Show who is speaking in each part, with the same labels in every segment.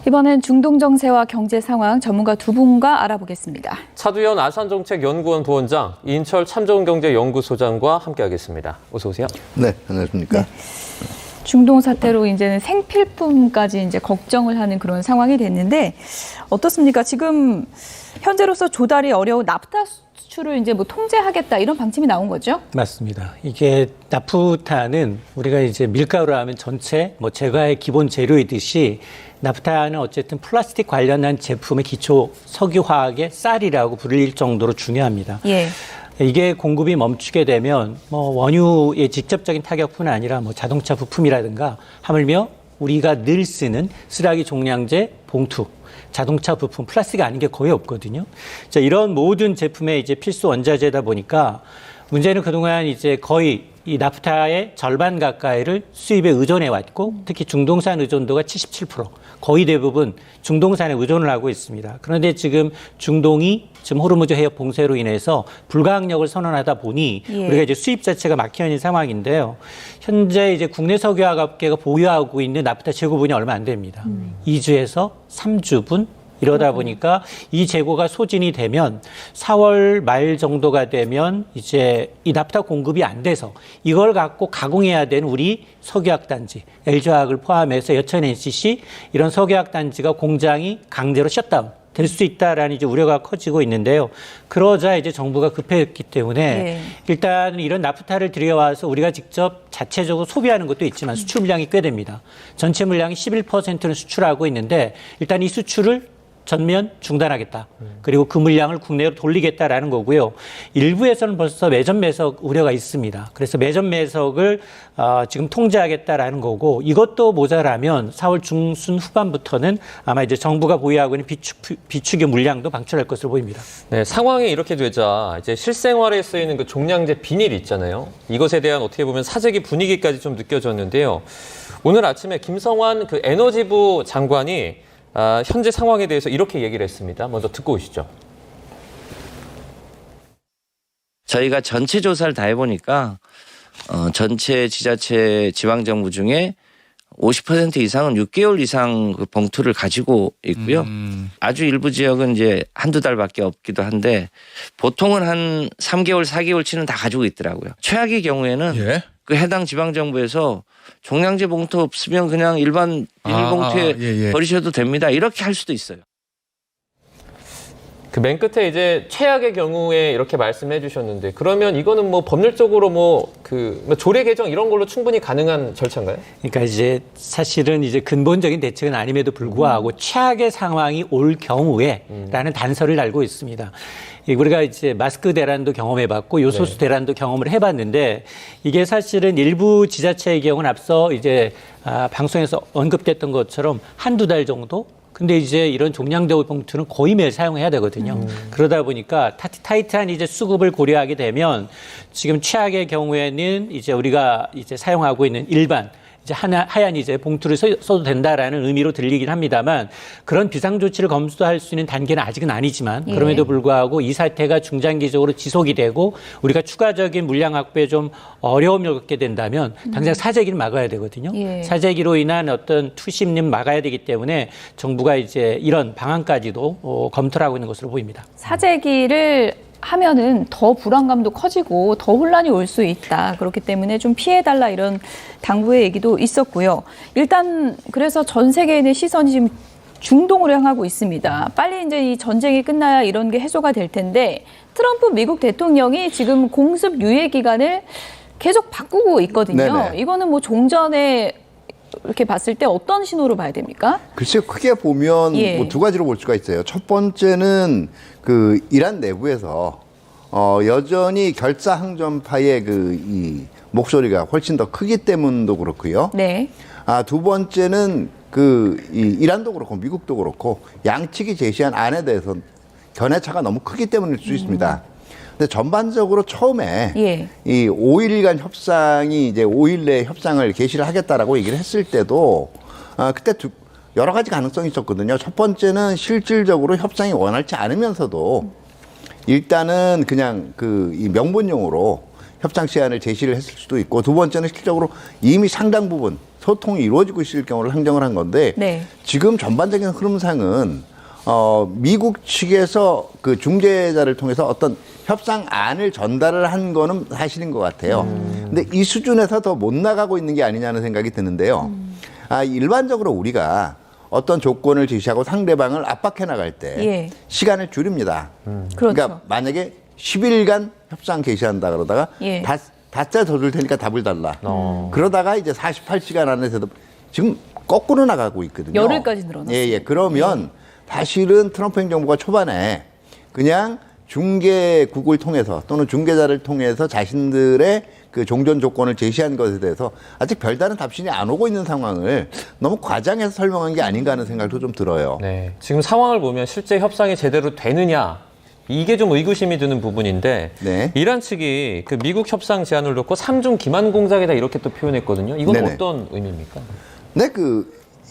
Speaker 1: 이번엔 중동 정세와 경제 상황 전문가 두 분과 알아보겠습니다.
Speaker 2: 차두현 아산정책연구원 부원장, 이인철 참좋은경제연구소장과 함께하겠습니다. 어서 오세요.
Speaker 3: 네, 안녕하십니까.
Speaker 1: 네. 중동 사태로 이제는 생필품까지 이제 걱정을 하는 그런 상황이 됐는데 어떻습니까? 지금 현재로서 조달이 어려운 나프타 수출을 이제 뭐 통제하겠다 이런 방침이 나온 거죠?
Speaker 4: 맞습니다. 이게 나프타는 우리가 이제 밀가루로 하면 전체 뭐 제과의 기본 재료이듯이 나프타는 어쨌든 플라스틱 관련한 제품의 기초 석유화학의 쌀이라고 불릴 정도로 중요합니다.
Speaker 1: 예.
Speaker 4: 이게 공급이 멈추게 되면 뭐 원유의 직접적인 타격뿐 아니라 뭐 자동차 부품이라든가 하물며 우리가 늘 쓰는 쓰라기 종량제, 봉투, 자동차 부품, 플라스틱이 아닌 게 거의 없거든요. 자, 이런 모든 제품의 이제 필수 원자재다 보니까 문제는 그동안 이제 거의 이 나프타의 절반 가까이를 수입에 의존해 왔고 특히 중동산 의존도가 77%, 거의 대부분 중동산에 의존을 하고 있습니다. 그런데 지금 중동이 지금 호르무즈 해협 봉쇄로 인해서 불가항력을 선언하다 보니 우리가 이제 수입 자체가 막혀 있는 상황인데요. 현재 이제 국내 석유화학업계가 보유하고 있는 나프타 재고분이 얼마 안 됩니다. 2주에서 3주분. 이러다 보니까 이 재고가 소진이 되면 4월 말 정도가 되면 이제 이 나프타 공급이 안 돼서 이걸 갖고 가공해야 되는 우리 석유화학 단지, LG화학을 포함해서 여천 NCC 이런 석유화학 단지가 공장이 강제로 셧다운 될 수 있다라는 이제 우려가 커지고 있는데요. 그러자 이제 정부가 급했기 때문에 일단 이런 나프타를 들여와서 우리가 직접 자체적으로 소비하는 것도 있지만 수출 물량이 꽤 됩니다. 전체 물량이 11%는 수출하고 있는데 일단 이 수출을 전면 중단하겠다. 그리고 그 물량을 국내로 돌리겠다라는 거고요. 일부에서는 벌써 매점 매석 우려가 있습니다. 그래서 매점 매석을 지금 통제하겠다라는 거고 이것도 모자라면 4월 중순 후반부터는 아마 이제 정부가 보유하고 있는 비축유 물량도 방출할 것으로 보입니다.
Speaker 2: 네, 상황이 이렇게 되자 이제 실생활에 쓰이는 그 종량제 비닐 있잖아요. 이것에 대한 어떻게 보면 사재기 분위기까지 좀 느껴졌는데요. 오늘 아침에 김성환 그 에너지부 장관이 현재 상황에 대해서 이렇게 얘기를 했습니다. 먼저 듣고 오시죠.
Speaker 5: 저희가 전체 조사를 다 해보니까 전체 지자체 지방정부 중에 50% 이상은 6개월 이상 그 봉투를 가지고 있고요. 아주 일부 지역은 이제 한두 달밖에 없기도 한데 보통은 한 3개월, 4개월치는 다 가지고 있더라고요. 최악의 경우에는 그 해당 지방정부에서 종량제 봉투 없으면 그냥 일반 비닐봉투에 버리셔도 됩니다. 이렇게 할 수도 있어요.
Speaker 2: 그 맨 끝에 이제 최악의 경우에 이렇게 말씀해 주셨는데 그러면 이거는 뭐 법률적으로 뭐 조례 개정 이런 걸로 충분히 가능한 절차인가요?
Speaker 4: 그러니까 이제 사실은 이제 근본적인 대책은 아님에도 불구하고 최악의 상황이 올 경우에라는 단서를 알고 있습니다. 우리가 이제 마스크 대란도 경험해봤고 요소수 대란도 경험을 해봤는데 이게 사실은 일부 지자체의 경우는 앞서 이제 방송에서 언급됐던 것처럼 한두 달 정도. 근데 이제 이런 종량제 봉투는 거의 매일 사용해야 되거든요. 그러다 보니까 타이트한 이제 수급을 고려하게 되면 지금 최악의 경우에는 이제 우리가 이제 사용하고 있는 일반 이제 하얀 이제 봉투를 써도 된다라는 의미로 들리긴 합니다만 그런 비상 조치를 검토할 수 있는 단계는 아직은 아니지만 그럼에도 불구하고 이 사태가 중장기적으로 지속이 되고 우리가 추가적인 물량 확보에 좀 어려움을 겪게 된다면 당장 사재기를 막아야 되거든요. 사재기로 인한 어떤 투심림 막아야 되기 때문에 정부가 이제 이런 방안까지도 검토를 하고 있는 것으로 보입니다.
Speaker 1: 사재기를 하면은 더 불안감도 커지고 더 혼란이 올 수 있다. 그렇기 때문에 좀 피해달라 이런 당부의 얘기도 있었고요. 일단 그래서 전 세계인의 시선이 지금 중동으로 향하고 있습니다. 빨리 이제 이 전쟁이 끝나야 이런 게 해소가 될 텐데 트럼프 미국 대통령이 지금 공습 유예 기간을 계속 바꾸고 있거든요. 이거는 뭐 종전에 이렇게 봤을 때 어떤 신호로 봐야 됩니까?
Speaker 3: 글쎄요, 크게 보면 뭐 두 가지로 볼 수가 있어요. 첫 번째는 그 이란 내부에서 여전히 결사항전파의 이 목소리가 훨씬 더 크기 때문도 그렇고요. 두 번째는 이 이란도 그렇고 미국도 그렇고 양측이 제시한 안에 대해서 견해차가 너무 크기 때문일 수 있습니다. 근데 전반적으로 처음에 이 5일간 협상이 이제 5일 내에 협상을 개시를 하겠다라고 얘기를 했을 때도 그때 여러 가지 가능성이 있었거든요. 첫 번째는 실질적으로 협상이 원활치 않으면서도 일단은 그냥 이 명분용으로 협상 시한을 제시를 했을 수도 있고 두 번째는 실질적으로 이미 상당 부분 소통이 이루어지고 있을 경우를 상정을 한 건데
Speaker 1: 네.
Speaker 3: 지금 전반적인 흐름상은 미국 측에서 그 중재자를 통해서 어떤 협상안을 전달을 한 거는 사실인 것 같아요. 근데 이 수준에서 더 못 나가고 있는 게 아니냐는 생각이 드는데요. 일반적으로 우리가 어떤 조건을 제시하고 상대방을 압박해 나갈 때
Speaker 1: 예.
Speaker 3: 시간을 줄입니다.
Speaker 1: 그렇죠.
Speaker 3: 그러니까 만약에 10일간 협상 개시한다 그러다가
Speaker 1: 예.
Speaker 3: 다짜 더 줄 테니까 답을 달라. 그러다가 이제 48시간 안에 지금 거꾸로 나가고 있거든요.
Speaker 1: 열흘까지 늘어났어요.
Speaker 3: 예. 그러면 사실은 트럼프 행정부가 초반에 그냥 중개국을 통해서 또는 중개자를 통해서 자신들의 그 종전 조건을 제시한 것에 대해서 아직 별다른 답신이 안 오고 있는 상황을 너무 과장해서 설명한 게 아닌가 하는 생각도 좀 들어요.
Speaker 2: 네. 지금 상황을 보면 실제 협상이 제대로 되느냐 이게 좀 의구심이 드는 부분인데
Speaker 3: 네.
Speaker 2: 이란 측이 그 미국 협상 제안을 놓고 3중 기만 공작이다 이렇게 또 표현했거든요. 이건
Speaker 3: 네네.
Speaker 2: 어떤 의미입니까?
Speaker 3: 네,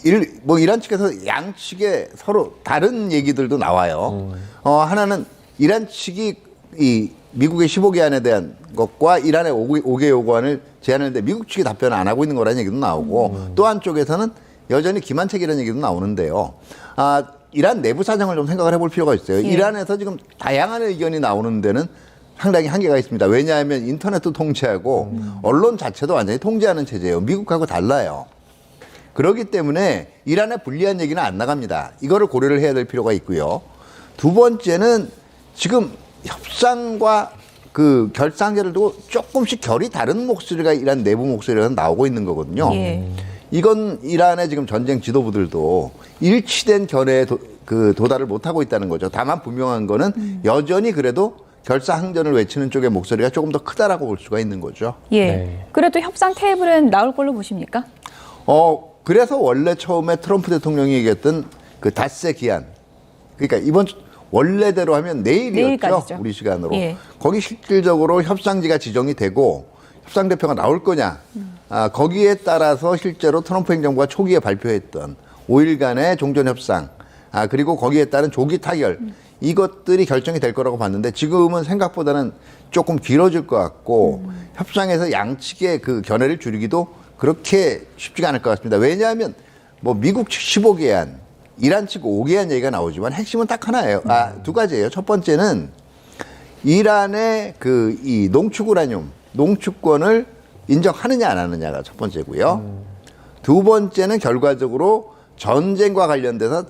Speaker 3: 이란 측에서 양측에 서로 다른 얘기들도 나와요. 하나는 이란 측이 이 미국의 15개안에 대한 것과 이란의 5개 요구안을 제안했는데 미국 측이 답변을 안 하고 있는 거라는 얘기도 나오고 또 한쪽에서는 여전히 기만책이라는 얘기도 나오는데요. 이란 내부 사정을 좀 생각을 해볼 필요가 있어요.
Speaker 1: 예.
Speaker 3: 이란에서 지금 다양한 의견이 나오는 데는 상당히 한계가 있습니다. 왜냐하면 인터넷도 통제하고 언론 자체도 완전히 통제하는 체제예요. 미국하고 달라요. 그렇기 때문에 이란에 불리한 얘기는 안 나갑니다. 이거를 고려를 해야 될 필요가 있고요. 두 번째는 지금 협상과 그 결상제를 두고 조금씩 결이 다른 목소리가 이란 내부 목소리가 나오고 있는 거거든요.
Speaker 1: 예.
Speaker 3: 이건 이란의 지금 전쟁 지도부들도 일치된 결에 도달을 못하고 있다는 거죠. 다만 분명한 거는 여전히 그래도 결사항전을 외치는 쪽의 목소리가 조금 더 크다라고 볼 수가 있는 거죠.
Speaker 1: 예.
Speaker 2: 네.
Speaker 1: 그래도 협상 테이블은 나올 걸로 보십니까?
Speaker 3: 그래서 원래 처음에 트럼프 대통령이 얘기했던 그 닷새 기한. 그러니까 이번 원래대로 하면 내일이었죠.
Speaker 1: 내일까지죠.
Speaker 3: 우리 시간으로.
Speaker 1: 예.
Speaker 3: 거기 실질적으로 협상지가 지정이 되고 협상 대표가 나올 거냐. 거기에 따라서 실제로 트럼프 행정부가 초기에 발표했던 5일간의 종전협상. 그리고 거기에 따른 조기 타결. 이것들이 결정이 될 거라고 봤는데 지금은 생각보다는 조금 길어질 것 같고 협상에서 양측의 그 견해를 줄이기도 그렇게 쉽지가 않을 것 같습니다. 왜냐하면 뭐 미국 측 15개안, 이란 측 5개안 얘기가 나오지만 핵심은 딱 하나예요. 두 가지예요. 첫 번째는 이란의 그 이 농축 우라늄, 농축권을 인정하느냐 안 하느냐가 첫 번째고요. 두 번째는 결과적으로 전쟁과 관련돼서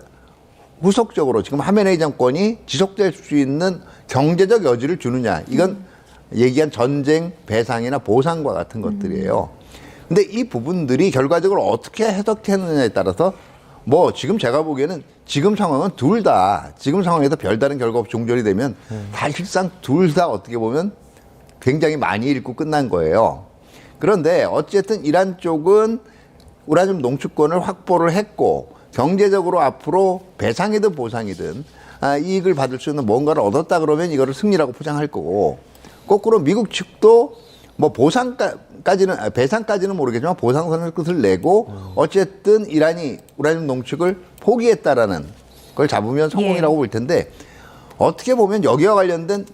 Speaker 3: 후속적으로 지금 하메네이 정권이 지속될 수 있는 경제적 여지를 주느냐. 이건 얘기한 전쟁 배상이나 보상과 같은 것들이에요. 근데 이 부분들이 결과적으로 어떻게 해석되느냐에 따라서 뭐 지금 제가 보기에는 지금 상황은 둘 다 지금 상황에서 별다른 결과 없이 종전이 되면 사실상 둘 다 어떻게 보면 굉장히 많이 잃고 끝난 거예요. 그런데 어쨌든 이란 쪽은 우라늄 농축권을 확보를 했고 경제적으로 앞으로 배상이든 보상이든 이익을 받을 수 있는 뭔가를 얻었다 그러면 이거를 승리라고 포장할 거고 거꾸로 미국 측도 뭐 배상까지는 모르겠지만 보상선을 끝을 내고 어쨌든 이란이 우라늄 농축을 포기했다라는 걸 잡으면 성공이라고 볼 텐데 어떻게 보면 여기와 관련된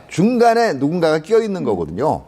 Speaker 3: 중간에 누군가가 끼어 있는 거거든요.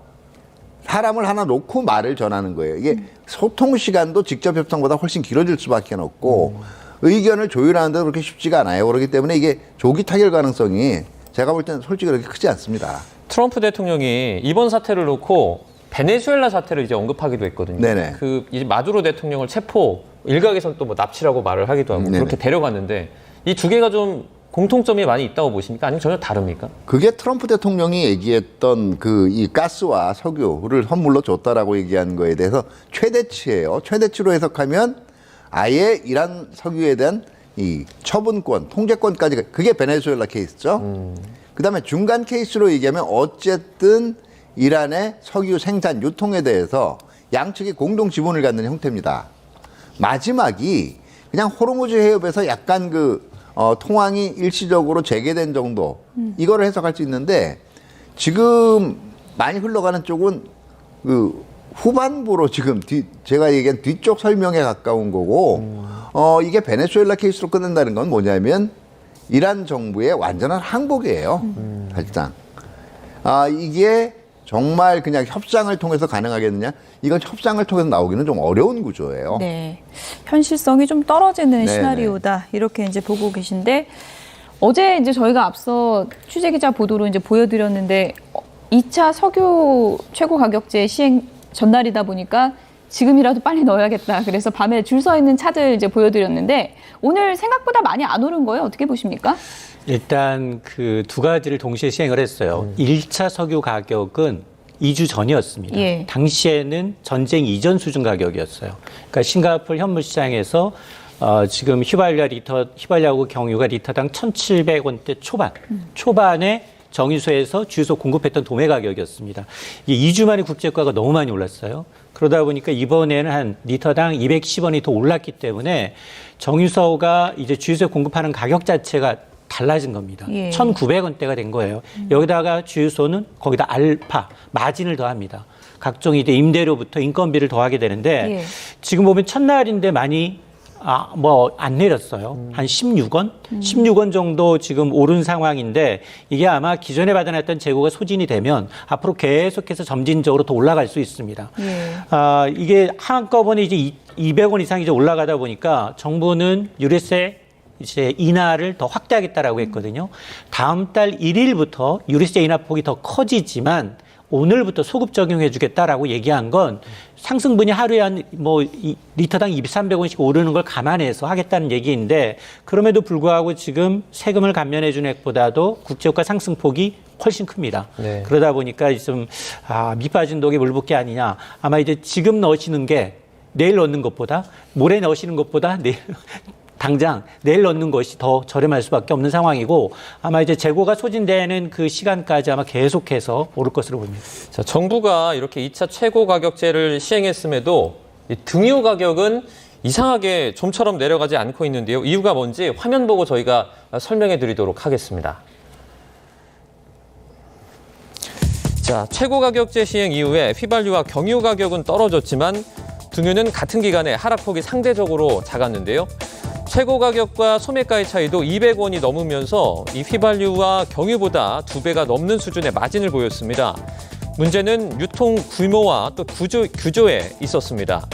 Speaker 3: 사람을 하나 놓고 말을 전하는 거예요. 이게 소통 시간도 직접 협상보다 훨씬 길어질 수밖에 없고 의견을 조율하는데 그렇게 쉽지가 않아요. 그렇기 때문에 이게 조기 타결 가능성이 제가 볼 때는 솔직히 그렇게 크지 않습니다.
Speaker 2: 트럼프 대통령이 이번 사태를 놓고 베네수엘라 사태를 이제 언급하기도 했거든요.
Speaker 3: 네네.
Speaker 2: 그 이제 마두로 대통령을 체포, 일각에선 또 뭐 납치라고 말을 하기도 하고
Speaker 3: 네네.
Speaker 2: 그렇게 데려갔는데 이 두 개가 좀 공통점이 많이 있다고 보십니까? 아니면 전혀 다릅니까?
Speaker 3: 그게 트럼프 대통령이 얘기했던 그 이 가스와 석유를 선물로 줬다라고 얘기한 거에 대해서 최대치예요. 최대치로 해석하면 아예 이란 석유에 대한 이 처분권, 통제권까지 그게 베네수엘라 케이스죠. 그다음에 중간 케이스로 얘기하면 어쨌든 이란의 석유 생산, 유통에 대해서 양측이 공동 지분을 갖는 형태입니다. 마지막이 그냥 호르무즈 해협에서 약간 통항이 일시적으로 재개된 정도 이거를 해석할 수 있는데 지금 많이 흘러가는 쪽은 그 후반부로 지금 제가 얘기한 뒤쪽 설명에 가까운 거고 이게 베네수엘라 케이스로 끝낸다는 건 뭐냐면 이란 정부의 완전한 항복이에요. 사실상 이게 정말 그냥 협상을 통해서 가능하겠느냐? 이건 협상을 통해서 나오기는 좀 어려운 구조예요.
Speaker 1: 네. 현실성이 좀 떨어지는
Speaker 3: 네,
Speaker 1: 시나리오다. 이렇게 이제 보고 계신데 어제 이제 저희가 앞서 취재 기자 보도로 이제 보여드렸는데 2차 석유 최고 가격제 시행 전날이다 보니까 지금이라도 빨리 넣어야겠다. 그래서 밤에 줄 서 있는 차들 이제 보여드렸는데 오늘 생각보다 많이 안 오른 거예요. 어떻게 보십니까?
Speaker 4: 일단 그 두 가지를 동시에 시행을 했어요. 1차 석유 가격은 2주 전이었습니다.
Speaker 1: 예.
Speaker 4: 당시에는 전쟁 이전 수준 가격이었어요. 그러니까 싱가포르 현물 시장에서 지금 휘발유하고 경유가 리터당 1,700원대 초반에 정유소에서 주유소 공급했던 도매 가격이었습니다. 이게 2주 만에 국제유가가 너무 많이 올랐어요. 그러다 보니까 이번에는 한 리터당 210원이 더 올랐기 때문에 정유소가 이제 주유소에 공급하는 가격 자체가 달라진 겁니다.
Speaker 1: 예.
Speaker 4: 1,900원대가 된 거예요. 여기다가 주유소는 거기다 알파, 마진을 더합니다. 각종 이제 임대료부터 인건비를 더하게 되는데
Speaker 1: 예.
Speaker 4: 지금 보면 첫날인데 많이 안 내렸어요. 한 16원? 16원 정도 지금 오른 상황인데 이게 아마 기존에 받아놨던 재고가 소진이 되면 앞으로 계속해서 점진적으로 더 올라갈 수 있습니다.
Speaker 1: 예.
Speaker 4: 이게 한꺼번에 이제 200원 이상 이제 올라가다 보니까 정부는 유류세 이제 인하를 더 확대하겠다라고 했거든요. 다음 달 1일부터 유류세 인하 폭이 더 커지지만 오늘부터 소급 적용해주겠다라고 얘기한 건 상승분이 하루에 한 리터당 200~300원씩 오르는 걸 감안해서 하겠다는 얘기인데 그럼에도 불구하고 지금 세금을 감면해주는 액보다도 국제유가 상승폭이 훨씬 큽니다.
Speaker 2: 네.
Speaker 4: 그러다 보니까 좀 밑 빠진 독에 물 붓기 아니냐. 아마 이제 지금 넣으시는 게 내일 넣는 것보다 모레 넣으시는 것보다 당장 내일 넣는 것이 더 저렴할 수밖에 없는 상황이고 아마 이제 재고가 소진되는 그 시간까지 아마 계속해서 오를 것으로 보입니다.
Speaker 2: 자, 정부가 이렇게 2차 최고 가격제를 시행했음에도 이 등유 가격은 이상하게 좀처럼 내려가지 않고 있는데요. 이유가 뭔지 화면 보고 저희가 설명해 드리도록 하겠습니다. 자, 최고 가격제 시행 이후에 휘발유와 경유 가격은 떨어졌지만 등유는 같은 기간에 하락폭이 상대적으로 작았는데요. 최고 가격과 소매가의 차이도 200원이 넘으면서 이 휘발유와 경유보다 2배가 넘는 수준의 마진을 보였습니다. 문제는 유통 규모와 또 규조에 있었습니다.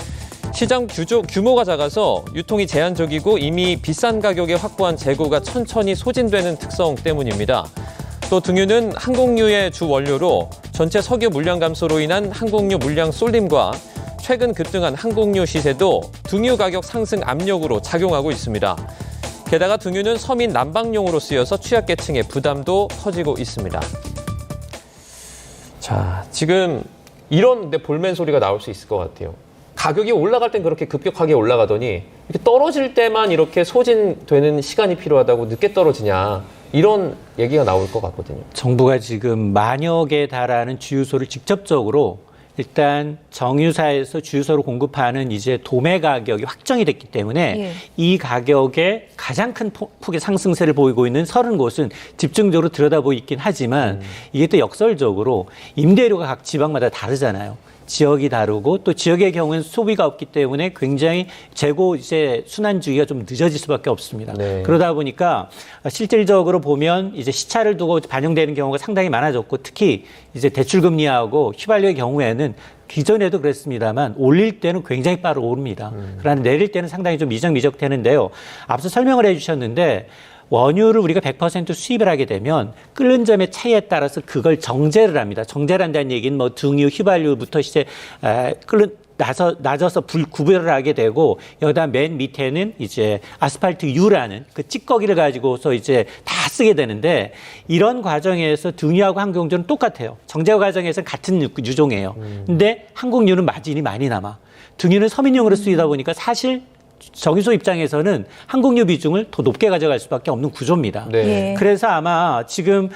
Speaker 2: 시장 규모가 작아서 유통이 제한적이고 이미 비싼 가격에 확보한 재고가 천천히 소진되는 특성 때문입니다. 또 등유는 항공유의 주 원료로 전체 석유 물량 감소로 인한 항공유 물량 쏠림과 최근 급등한 항공유 시세도 등유 가격 상승 압력으로 작용하고 있습니다. 게다가 등유는 서민 난방용으로 쓰여서 취약계층의 부담도 커지고 있습니다. 자, 지금 이런 볼멘 소리가 나올 수 있을 것 같아요. 가격이 올라갈 땐 그렇게 급격하게 올라가더니 이렇게 떨어질 때만 이렇게 소진되는 시간이 필요하다고 늦게 떨어지냐. 이런 얘기가 나올 것 같거든요.
Speaker 4: 정부가 지금 만여 개 달하는 주유소를 직접적으로 일단 정유사에서 주유소로 공급하는 이제 도매 가격이 확정이 됐기 때문에
Speaker 1: 예.
Speaker 4: 이 가격에 가장 큰 폭의 상승세를 보이고 있는 30곳은 집중적으로 들여다보고 있긴 하지만 이게 또 역설적으로 임대료가 각 지방마다 다르잖아요. 지역이 다르고 또 지역의 경우는 소비가 없기 때문에 굉장히 재고 이제 순환주기가 좀 늦어질 수밖에 없습니다.
Speaker 2: 네.
Speaker 4: 그러다 보니까 실질적으로 보면 이제 시차를 두고 반영되는 경우가 상당히 많아졌고 특히 이제 대출금리하고 휘발유의 경우에는 기존에도 그랬습니다만 올릴 때는 굉장히 빠르게 오릅니다. 그러나 내릴 때는 상당히 좀 미적미적되는데요. 앞서 설명을 해주셨는데 원유를 우리가 100% 수입을 하게 되면 끓는 점의 차이에 따라서 그걸 정제를 합니다. 정제를 한다는 얘기는 등유, 휘발유부터 이제 낮아서 구별을 하게 되고 여기다 맨 밑에는 이제 아스팔트유라는 그 찌꺼기를 가지고서 이제 다 쓰게 되는데 이런 과정에서 등유하고 항공유는 똑같아요. 정제 과정에서는 같은 유종이에요. 근데 항공유는 마진이 많이 남아. 등유는 서민용으로 쓰이다 보니까 사실 정유소 입장에서는 항공유 비중을 더 높게 가져갈 수밖에 없는 구조입니다.
Speaker 2: 네.
Speaker 1: 예.
Speaker 4: 그래서 아마 지금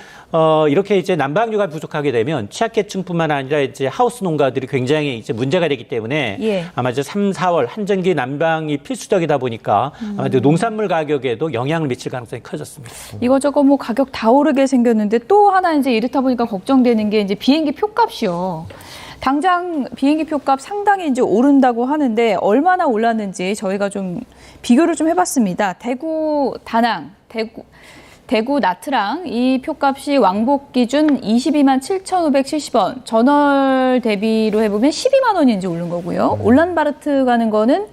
Speaker 4: 이렇게 이제 난방유가 부족하게 되면 취약계층뿐만 아니라 이제 하우스 농가들이 굉장히 이제 문제가 되기 때문에
Speaker 1: 예.
Speaker 4: 아마 이제 3, 4월 한전기 난방이 필수적이다 보니까 아마 이제 농산물 가격에도 영향을 미칠 가능성이 커졌습니다.
Speaker 1: 이거저거 가격 다 오르게 생겼는데 또 하나 이제 이렇다 보니까 걱정되는 게 이제 비행기 표값이요. 당장 비행기 표값 상당히 이제 오른다고 하는데 얼마나 올랐는지 저희가 좀 비교를 좀 해봤습니다. 대구, 다낭, 대구 나트랑 이 표값이 왕복 기준 22만 7,570원. 전월 대비로 해보면 12만 원이 이제 오른 거고요. 울란바르트 가는 거는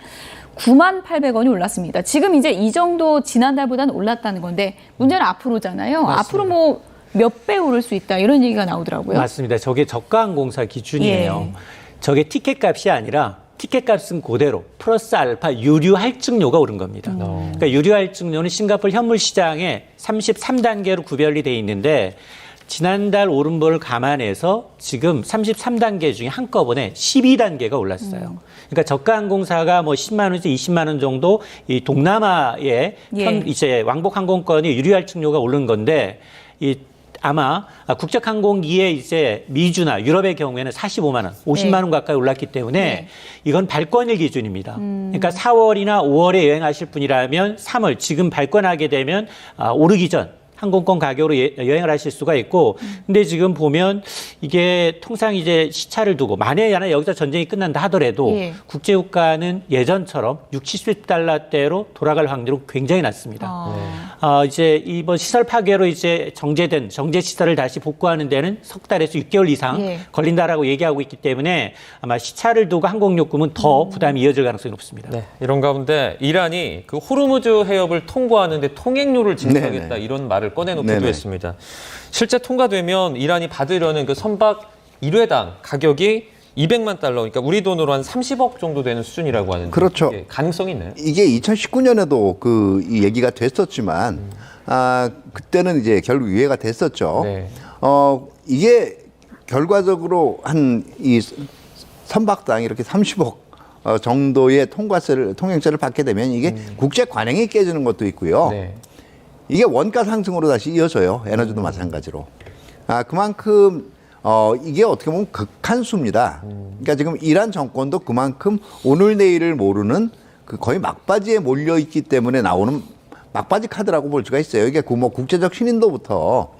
Speaker 1: 9만 800원이 올랐습니다. 지금 이제 이 정도 지난달보다는 올랐다는 건데 문제는 앞으로잖아요.
Speaker 4: 맞습니다.
Speaker 1: 앞으로 뭐 몇 배 오를 수 있다 이런 얘기가 나오더라고요.
Speaker 4: 맞습니다. 저게 저가항공사 기준이에요. 저게 티켓값이 아니라 티켓값은 그대로 플러스 알파 유류 할증료가 오른 겁니다. 그러니까 유류 할증료는 싱가포르 현물 시장에 33단계로 구별이 돼 있는데 지난달 오름보를 감안해서 지금 33단계 중에 한꺼번에 12단계가 올랐어요. 그러니까 저가항공사가 뭐 10만 원에서 20만 원 정도 이 동남아의 이제 왕복 항공권이 유류 할증료가 오른 건데 이 아마 국적항공기의 이제 미주나 유럽의 경우에는 45만 원, 50만 원 가까이 올랐기 때문에 이건 발권일 기준입니다. 그러니까 4월이나 5월에 여행하실 분이라면 3월 지금 발권하게 되면 오르기 전 항공권 가격으로 여행을 하실 수가 있고, 근데 지금 보면 이게 통상 이제 시차를 두고 만에 하나 여기서 전쟁이 끝난다 하더라도 국제유가는 예전처럼 60, 70달러대로 돌아갈 확률은 굉장히 낮습니다. 이제 이번 시설 파괴로 이제 정제 시설을 다시 복구하는 데는 석 달에서 6개월 이상 걸린다라고 얘기하고 있기 때문에 아마 시차를 두고 항공요금은 더 부담이 이어질 가능성이 높습니다.
Speaker 2: 네, 이런 가운데 이란이 그 호르무즈 해협을 통과하는데 통행료를 징수하겠다 이런 말을 꺼내놓기도 했습니다. 실제 통과되면 이란이 받으려는 그 선박 1회당 가격이 200만 달러, 그러니까 우리 돈으로 한 30억 정도 되는 수준이라고 하는데
Speaker 3: 그렇죠.
Speaker 2: 가능성이 있나요?
Speaker 3: 이게 2019년에도 이 얘기가 됐었지만 그때는 이제 결국 유예가 됐었죠.
Speaker 2: 네.
Speaker 3: 이게 결과적으로 한 이 선박당 이렇게 30억 정도의 통행세를 받게 되면 이게 국제 관행이 깨지는 것도 있고요.
Speaker 2: 네.
Speaker 3: 이게 원가 상승으로 다시 이어져요. 에너지도 마찬가지로. 그만큼 이게 어떻게 보면 극한수입니다. 그러니까 지금 이란 정권도 그만큼 오늘 내일을 모르는 그 거의 막바지에 몰려 있기 때문에 나오는 막바지 카드라고 볼 수가 있어요. 이게 뭐 국제적 신인도부터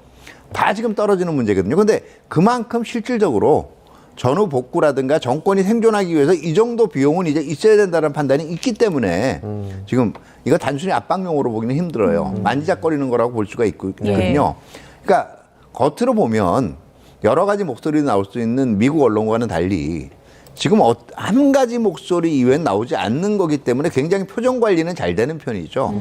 Speaker 3: 다 지금 떨어지는 문제거든요. 근데 그만큼 실질적으로 전후 복구라든가 정권이 생존하기 위해서 이 정도 비용은 이제 있어야 된다는 판단이 있기 때문에 지금 이거 단순히 압박용으로 보기는 힘들어요. 만지작거리는 거라고 볼 수가 있거든요. 그러니까 겉으로 보면 여러 가지 목소리 나올 수 있는 미국 언론과는 달리 지금 한 가지 목소리 이외엔 나오지 않는 거기 때문에 굉장히 표정 관리는 잘 되는 편이죠.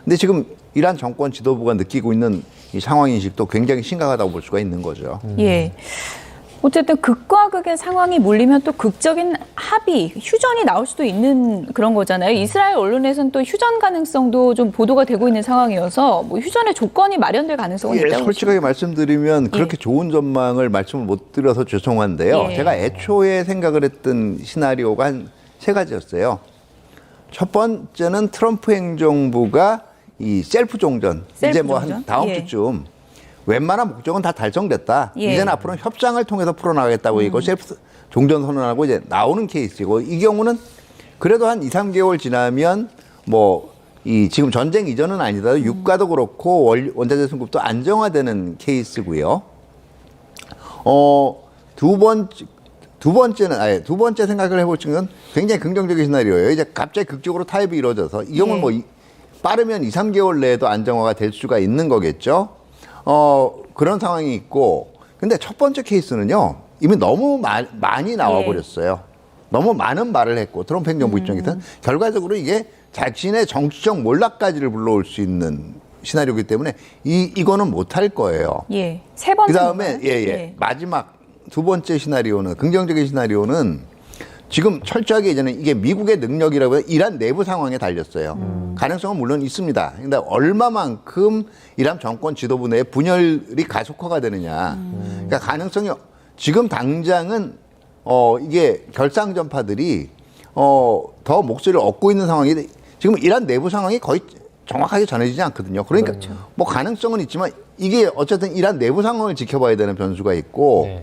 Speaker 3: 근데 지금 이란 정권 지도부가 느끼고 있는 이 상황인식도 굉장히 심각하다고 볼 수가 있는 거죠.
Speaker 1: 예. 어쨌든 극과 극의 상황이 몰리면 또 극적인 합의, 휴전이 나올 수도 있는 그런 거잖아요. 이스라엘 언론에서는 또 휴전 가능성도 좀 보도가 되고 있는 상황이어서 뭐 휴전의 조건이 마련될 가능성은 있다고
Speaker 3: 솔직하게 말씀드리면 그렇게 좋은 전망을 말씀을 못 드려서 죄송한데요. 제가 애초에 생각을 했던 시나리오가 한 세 가지였어요. 첫 번째는 트럼프 행정부가 이 셀프 종전, 이제 뭐 한 다음 주쯤 웬만한 목적은 다 달성됐다. 이제는 앞으로는 협상을 통해서 풀어나가겠다고 이거 셀프 종전 선언하고 이제 나오는 케이스고, 이 경우는 그래도 한 2, 3개월 지나면 뭐 이 지금 전쟁 이전은 아니더라도 유가도 그렇고 원자재 수급도 안정화되는 케이스고요. 두 번째 생각을 해볼 건 굉장히 긍정적인 시나리오예요. 이제 갑자기 극적으로 타협이 이루어져서 이 경우는 뭐 빠르면 2, 3개월 내에도 안정화가 될 수가 있는 거겠죠. 그런 상황이 있고, 근데 첫 번째 케이스는요, 이미 너무 많이 나와버렸어요. 너무 많은 말을 했고, 트럼프 행정부 입장에서는 결과적으로 이게 자신의 정치적 몰락까지를 불러올 수 있는 시나리오이기 때문에 이거는 못할 거예요.
Speaker 1: 세 번째.
Speaker 3: 그 다음에, 마지막 두 번째 시나리오는, 긍정적인 시나리오는 지금 철저하게 이제는 이게 미국의 능력이라고 해서 이란 내부 상황에 달렸어요. 가능성은 물론 있습니다. 근데 얼마만큼 이란 정권 지도부 내에 분열이 가속화가 되느냐. 그러니까 가능성이 지금 당장은 이게 결상전파들이 더 목소리를 얻고 있는 상황이 지금 이란 내부 상황이 거의 정확하게 전해지지 않거든요. 그러니까 뭐 가능성은 있지만 이게 어쨌든 이란 내부 상황을 지켜봐야 되는 변수가 있고,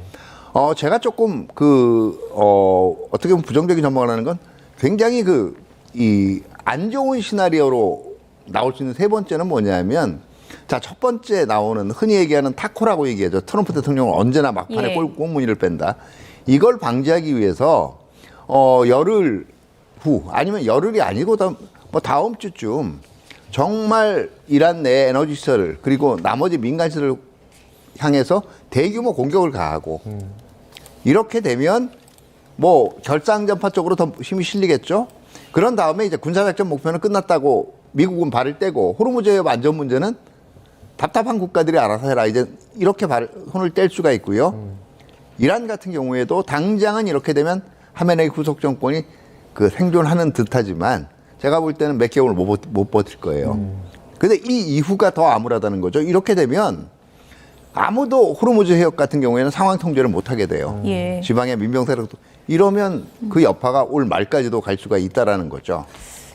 Speaker 3: 제가 조금 어떻게 보면 부정적인 전망을 하는 건 굉장히 안 좋은 시나리오로 나올 수 있는 세 번째는 뭐냐면, 자, 첫 번째 나오는 흔히 얘기하는 타코라고 얘기하죠. 트럼프 대통령은 언제나 막판에 꽁무니를 뺀다. 이걸 방지하기 위해서 열흘 후 아니면 열흘이 아니고 다음 주쯤 정말 이란 내 에너지 시설 그리고 나머지 민간 시설을 향해서 대규모 공격을 가하고 이렇게 되면 뭐 결사항전파 쪽으로 더 힘이 실리겠죠. 그런 다음에 이제 군사작전 목표는 끝났다고 미국은 발을 떼고 호르무즈 해협 안전 문제는 답답한 국가들이 알아서 해라. 이제 이렇게 손을 뗄 수가 있고요. 이란 같은 경우에도 당장은 이렇게 되면 하메네이 후속 정권이 그 생존하는 듯하지만 제가 볼 때는 몇 개월 못 버틸 거예요. 근데 이 이후가 더 암울하다는 거죠. 이렇게 되면 아무도 호르무즈 해협 같은 경우에는 상황 통제를 못 하게 돼요.
Speaker 1: 예.
Speaker 3: 지방의 민병 세력도 이러면 그 여파가 올 말까지도 갈 수가 있다라는 거죠.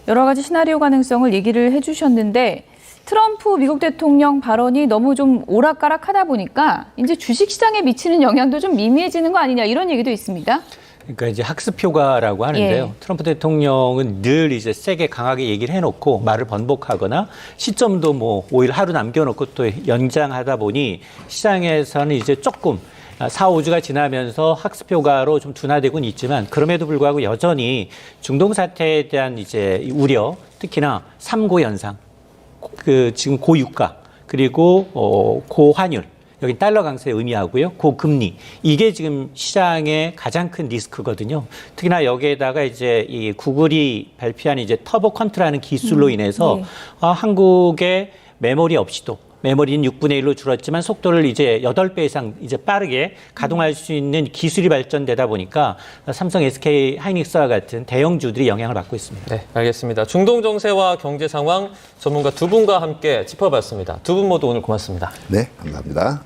Speaker 1: 여러 가지 시나리오 가능성을 얘기를 해주셨는데 트럼프 미국 대통령 발언이 너무 좀 오락가락하다 보니까 이제 주식시장에 미치는 영향도 좀 미미해지는 거 아니냐 이런 얘기도 있습니다.
Speaker 4: 그러니까 이제 학습 효과라고 하는데요.
Speaker 1: 예.
Speaker 4: 트럼프 대통령은 늘 이제 세게 강하게 얘기를 해놓고 말을 번복하거나 시점도 뭐 오히려 하루 남겨놓고 또 연장하다 보니 시장에서는 이제 조금 4, 5주가 지나면서 학습 효과로 좀 둔화되고는 있지만 그럼에도 불구하고 여전히 중동 사태에 대한 이제 우려, 특히나 3고 현상, 그 지금 고유가 그리고 고환율. 여기 달러 강세 의미하고요. 고금리. 이게 지금 시장의 가장 큰 리스크거든요. 특히나 여기에다가 이제 이 구글이 발표한 이제 터보 컨트라는 기술로 인해서
Speaker 1: 네.
Speaker 4: 한국의 메모리 없이도 메모리는 6분의 1로 줄었지만 속도를 이제 8배 이상 이제 빠르게 가동할 수 있는 기술이 발전되다 보니까 삼성, SK 하이닉스와 같은 대형주들이 영향을 받고 있습니다.
Speaker 2: 네, 알겠습니다. 중동 정세와 경제 상황 전문가 두 분과 함께 짚어봤습니다. 두 분 모두 오늘 고맙습니다.
Speaker 3: 네, 감사합니다.